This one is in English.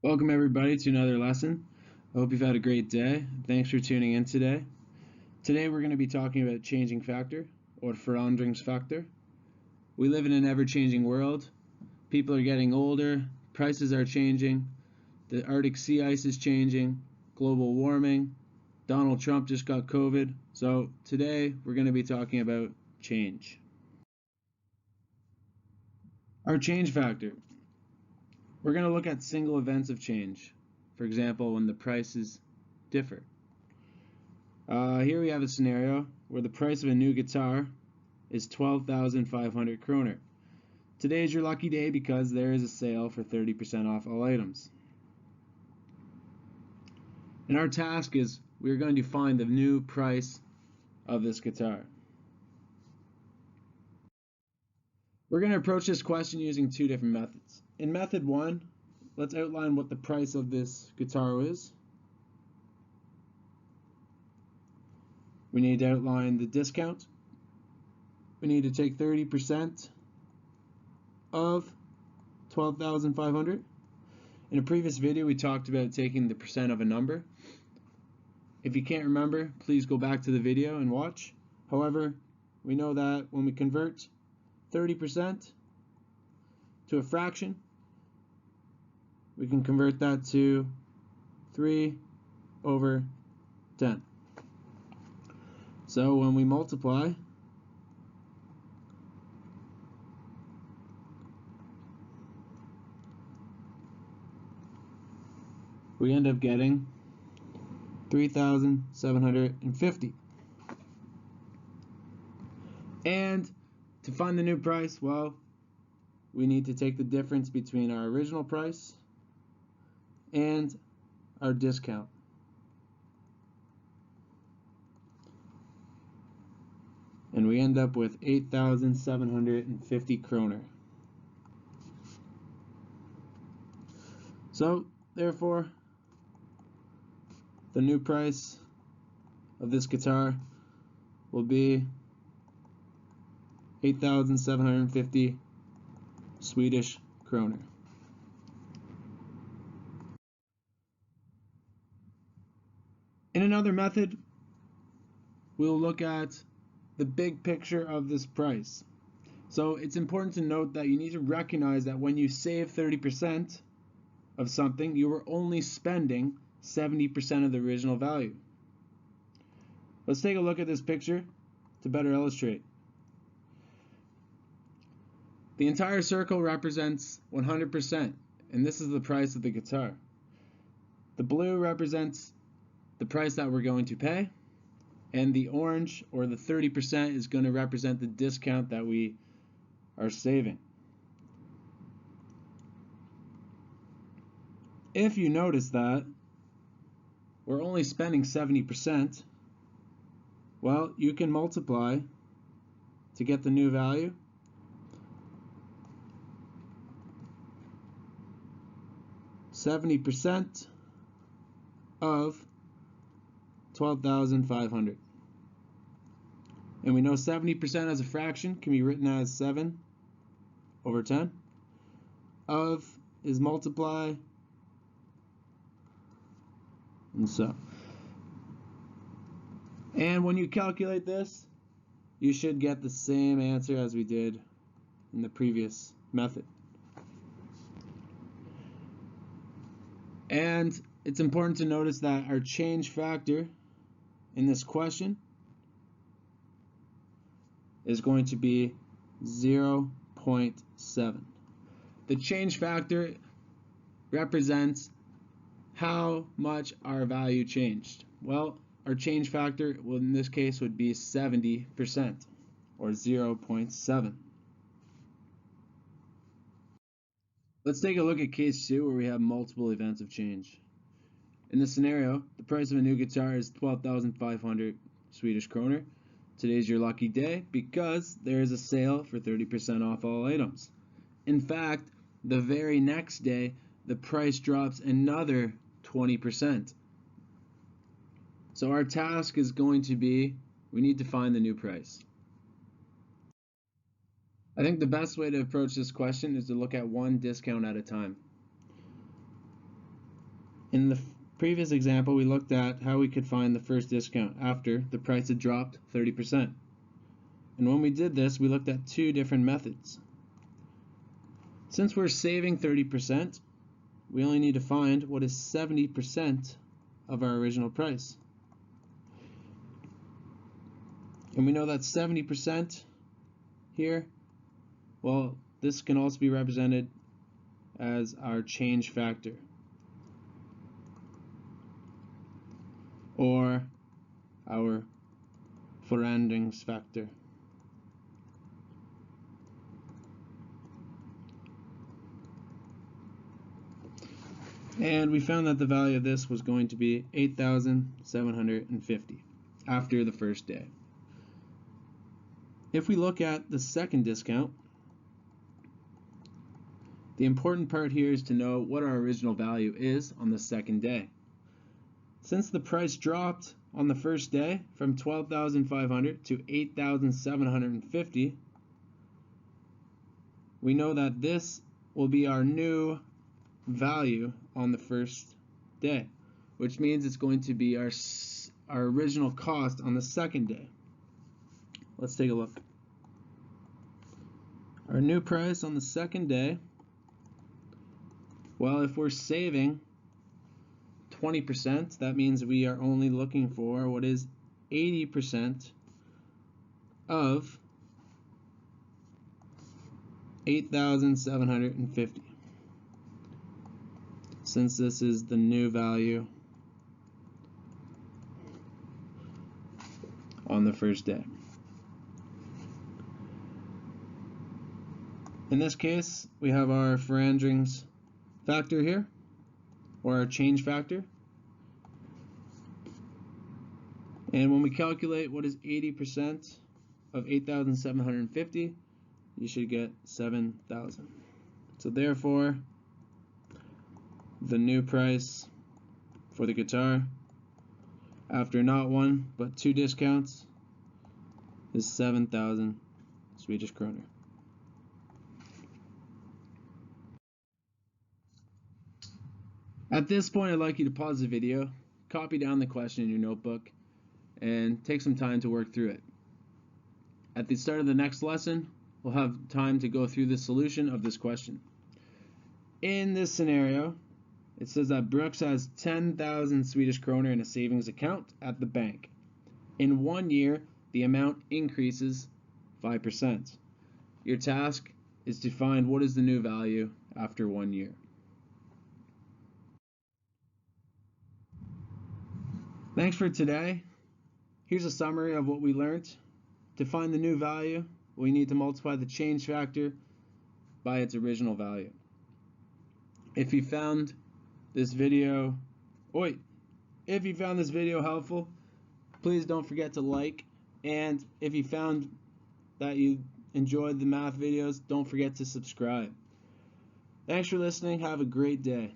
Welcome everybody to another lesson. I hope you've had a great day. Thanks for tuning in today. Today we're going to be talking about changing factor or Verandringsfaktor. We live in an ever-changing world. People are getting older, prices are changing, the Arctic sea ice is changing, global warming, Donald Trump just got COVID. So today we're going to be talking about change. Our change factor. We're going to look at single events of change. For example, when the prices differ. Here we have a scenario where the price of a new guitar is 12,500 kroner. Today is your lucky day because there is a sale for 30% off all items. And our task is we're going to find the new price of this guitar. We're going to approach this question using two different methods. In method one, let's outline what the price of this guitar is. We need to outline the discount. We need to take 30% of 12,500. In a previous video, we talked about taking the percent of a number. If you can't remember, please go back to the video and watch. However, we know that when we convert 30% to a fraction, we can convert that to 3/10. So when we multiply, we end up getting 3,750. And to find the new price, well, we need to take the difference between our original price and our discount. And we end up with 8,750 kroner. So, therefore, the new price of this guitar will be 8,750 Swedish kroner. In another method, we'll look at the big picture of this price. So it's important to note that you need to recognize that when you save 30% of something, you are only spending 70% of the original value. Let's take a look at this picture to better illustrate. The entire circle represents 100%, and this is the price of the guitar. The blue represents the price that we're going to pay, and the orange, or the 30%, is going to represent the discount that we are saving. If you notice that we're only spending 70%, well, you can multiply to get the new value. %70 of 12,500. And we know 70% as a fraction can be written as 7/10. Of is multiply, and so. And when you calculate this, you should get the same answer as we did in the previous method. And it's important to notice that our change factor in this question is going to be 0.7. The change factor represents how much our value changed. Well, our change factor in this case would be 70%, or 0.7. Let's take a look at case 2 where we have multiple events of change. In this scenario, the price of a new guitar is 12,500 Swedish kroner. Today's your lucky day because there is a sale for 30% off all items. In fact, the very next day, the price drops another 20%. So our task is going to be, we need to find the new price. I think the best way to approach this question is to look at one discount at a time. In the previous example, we looked at how we could find the first discount after the price had dropped 30%. And when we did this, we looked at two different methods. Since we're saving 30%, we only need to find what is 70% of our original price. And we know that 70% here, well, this can also be represented as our change factor, or our Verandringsfaktor. And we found that the value of this was going to be 8,750 after the first day. If we look at the second discount, the important part here is to know what our original value is on the second day. Since the price dropped on the first day from 12,500 to 8,750, we know that this will be our new value on the first day, which means it's going to be our original cost on the second day. Let's take a look. Our new price on the second day, well, if we're saving 20%, that means we are only looking for what is 80% of 8,750. Since this is the new value on the first day. In this case, we have our Verandringsfaktor here, or our change factor. And when we calculate what is 80% of 8,750, you should get 7,000. So therefore, the new price for the guitar, after not one but two discounts, is 7,000 Swedish kronor. At this point, I'd like you to pause the video, copy down the question in your notebook, and take some time to work through it. At the start of the next lesson, we'll have time to go through the solution of this question. In this scenario, it says that Brooks has 10,000 Swedish kronor in a savings account at the bank. In 1 year, the amount increases 5%. Your task is to find what is the new value after 1 year. Thanks for today. Here's a summary of what we learned. To find the new value, we need to multiply the change factor by its original value. If you found this video helpful, please don't forget to like, and if you found that you enjoyed the math videos, don't forget to subscribe. Thanks for listening. Have a great day.